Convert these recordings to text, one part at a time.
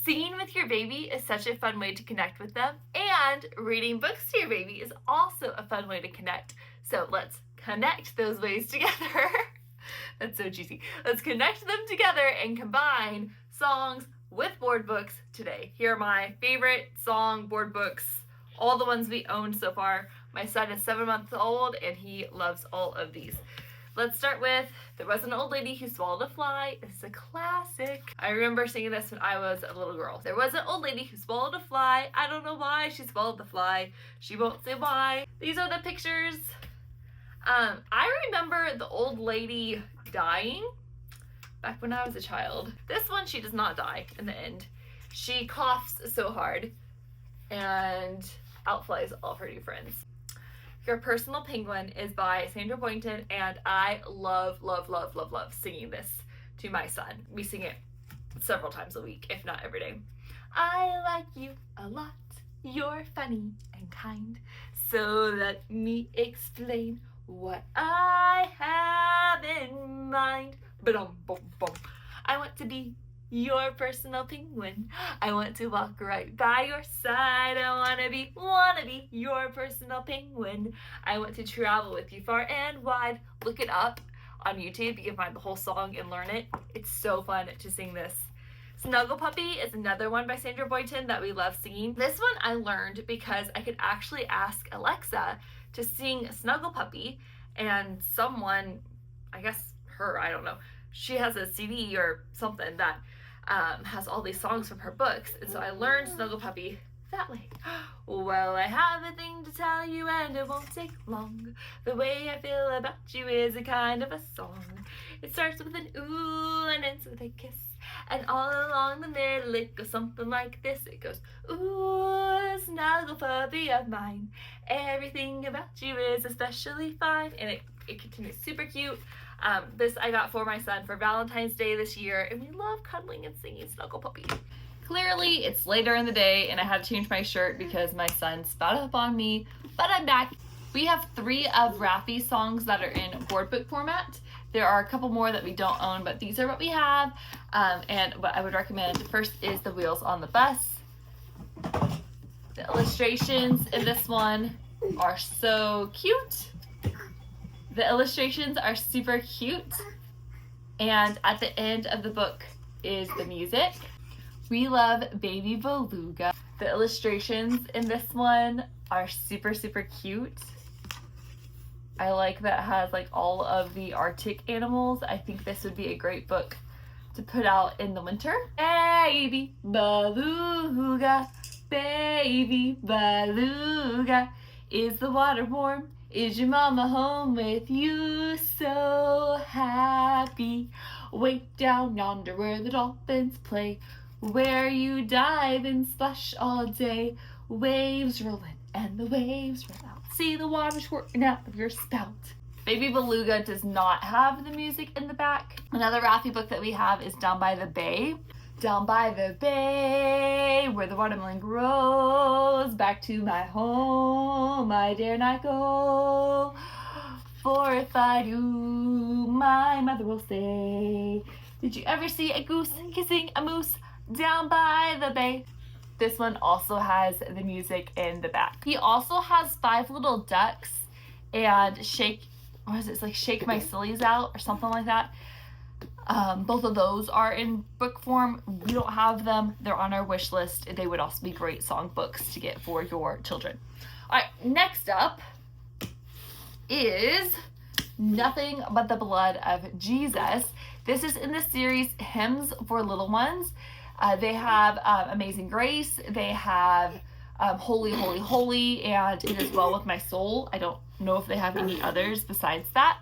Singing with your baby is such a fun way to connect with them, and reading books to your baby is also a fun way to connect. So let's connect those ways together. That's so cheesy. Let's connect them together and combine songs with board books today. Here are my favorite song board books, all the ones we owned so far. My son is 7 months old and he loves all of these. Let's start with There Was an Old Lady Who Swallowed a Fly. It's a classic. I remember singing this when I was a little girl. There was an old lady who swallowed a fly. I don't know why she swallowed the fly. She won't say why. These are the pictures. I remember the old lady dying back when I was a child. This one, she does not die in the end. She coughs so hard and outflies all of her new friends. Your Personal Penguin is by Sandra Boynton, and I love singing this to my son. We sing it several times a week, if not every day. I like you a lot. You're funny and kind. So let me explain what I have in mind. Ba-dum-bum-bum. I want to be your personal penguin. I want to walk right by your side. I wanna be your personal penguin. I want to travel with you far and wide. Look it up on YouTube. You can find the whole song and learn it. It's so fun to sing this. Snuggle Puppy is another one by Sandra Boynton that we love singing. This one I learned because I could actually ask Alexa to sing Snuggle Puppy, and someone, I guess her, I don't know, she has a CD or something that has all these songs from her books, and so I learned Snuggle Puppy that way. Well, I have a thing to tell you and it won't take long. The way I feel about you is a kind of a song. It starts with an ooh and ends with a kiss, and all along the middle it goes something like this. It goes, ooh, snuggle puppy of mine, everything about you is especially fine. And it continues. Super cute. This I got for my son for Valentine's Day this year, and we love cuddling and singing Snuggle Puppy. Clearly, it's later in the day, and I had to change my shirt because my son spat up on me, but I'm back. We have 3 of Raffi's songs that are in board book format. There are a couple more that we don't own, but these are what we have, and what I would recommend first is The Wheels on the Bus. The illustrations in this one are so cute. The illustrations are super cute, and at the end of the book is the music. We love Baby Beluga. The illustrations in this one are super cute. I like that it has like all of the Arctic animals. I think this would be a great book to put out in the winter. Baby Beluga, Baby Beluga, is the water warm? Is your mama home with you? So happy. Way down yonder where the dolphins play, where you dive and splash all day. Waves roll in and the waves roll out. See the water squirting out of your spout. Baby Beluga does not have the music in the back. Another Raffi book that we have is Down by the Bay. Down by the bay, where the watermelon grows, back to my home I dare not go. For if I do, my mother will say, did you ever see a goose kissing a moose down by the bay? This one also has the music in the back. He also has 5 Little Ducks and Shake My Sillies Out or something like that. Both of those are in book form. We don't have them. They're on our wish list. They would also be great song books to get for your children. All right, next up is Nothing But the Blood of Jesus. This is in the series Hymns for Little Ones. They have Amazing Grace. They have Holy, Holy, Holy, and It Is Well With My Soul. I don't know if they have any others besides that.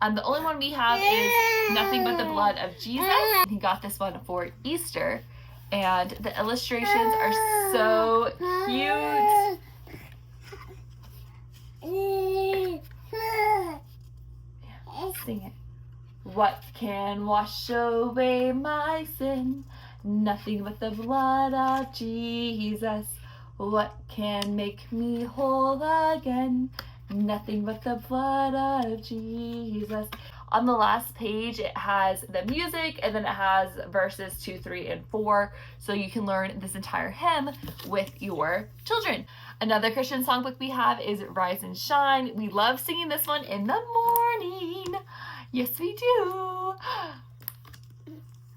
The only one we have is Nothing But the Blood of Jesus. He got this one for Easter, and the illustrations are so cute. Yeah, sing it. What can wash away my sin? Nothing but the blood of Jesus. What can make me whole again? Nothing but the blood of Jesus. On the last page, it has the music, and then it has verses 2, 3, and 4, so you can learn this entire hymn with your children. Another Christian songbook we have is Rise and Shine. We love singing this one in the morning. Yes, we do.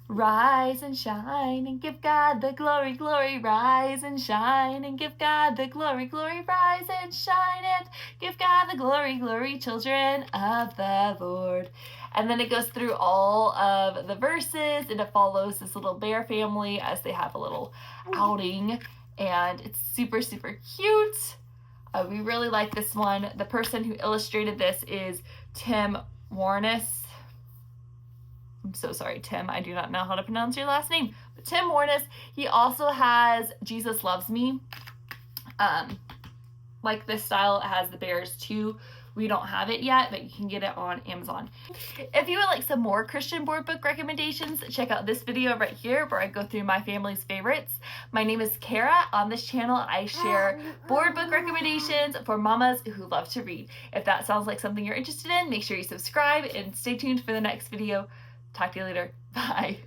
Rise and shine and give God the glory, glory. Rise and shine and give God the glory, glory. Rise and shine and give God the glory, glory, children of the Lord. And then it goes through all of the verses, and it follows this little bear family as they have a little outing, and it's super, super cute. We really like this one. The person who illustrated this is Tim Warnes. I'm so sorry, Tim. I do not know how to pronounce your last name. But Tim Warnes, he also has Jesus Loves Me. Like this style, it has the bears too. We don't have it yet, but you can get it on Amazon. If you would like some more Christian board book recommendations, check out this video right here where I go through my family's favorites. My name is Kara. On this channel, I share board book recommendations for mamas who love to read. If that sounds like something you're interested in, make sure you subscribe and stay tuned for the next video. Talk to you later. Bye.